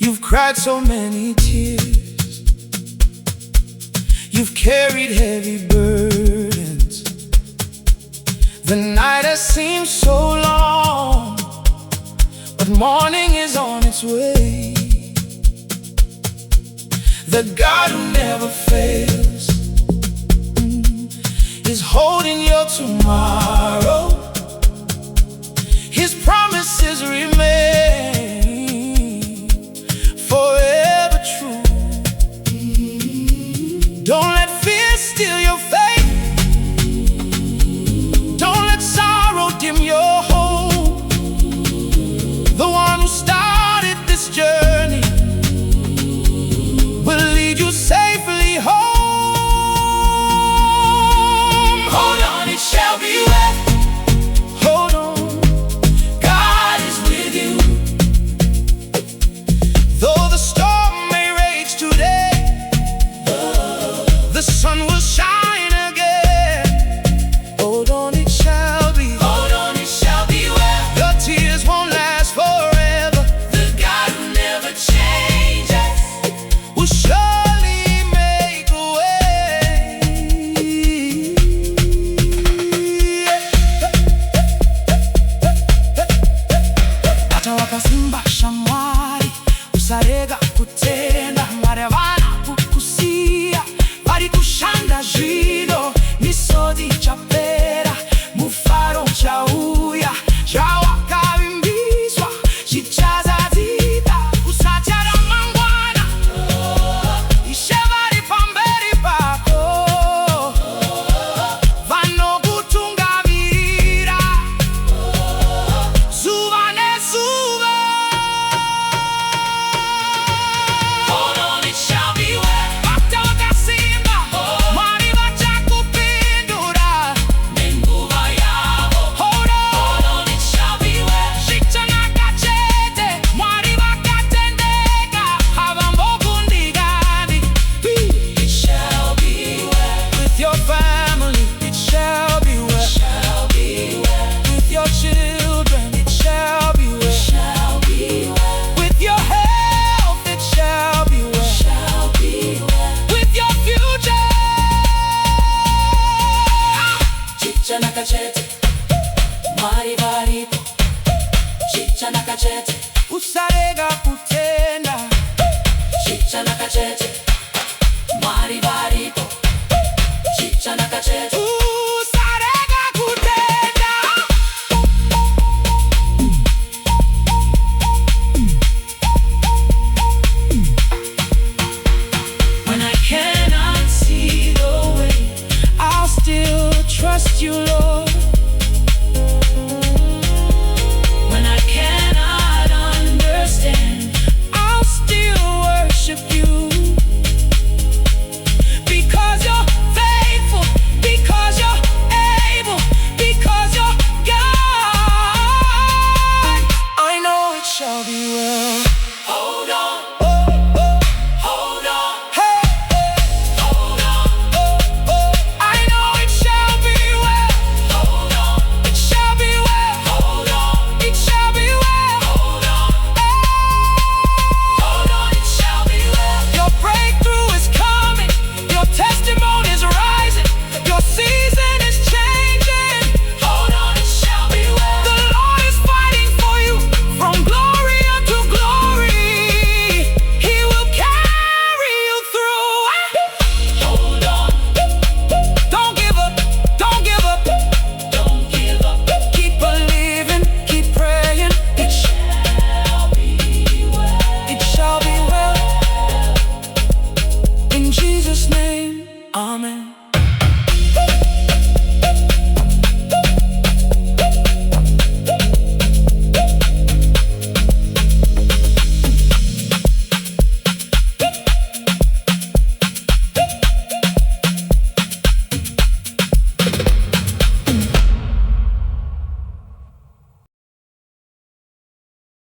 You've cried so many tears, you've carried heavy burdens. The night has seemed so long, but morning is on its way. The God who never fails is holding your tomorrow. His promises remain forever true. Don't let fear steal your faith. Don't let sorrow dim your hope. The one who started this journey will lead you safely home. Hold on, it shall be well. Hold on, God is with you. Though the storm may rage today, the sun will shine again. Hold on, it shall be. Hold on, it shall be well. The tears won't last forever. The God who never changes will surely make a way. Hata wakasimba shamwari usarega kutenda marevana kukusia vari kushanda zvido misodi chapera mufaro chauya zvawakavimbiswa zvichazadzita usachara mangwana ishe vari pamberi pako vanokutungamirira zuva nezuva. Hold on, it shall be well. Bata wakasimba mwari vachakupindura nenguva yavo. Hold on, it shall be well. Zvichanyaka chete mwari vakatendeka havambokundikani. It shall be well. With your family, it shall be well. Shall be well. With your children, it shall be well. Shall be well. With your health, it shall be well. Shall be well. With your future. Chichanaka chete, mwari varipo. Chichanaka chete, usarega kutenda. Chichanaka chete.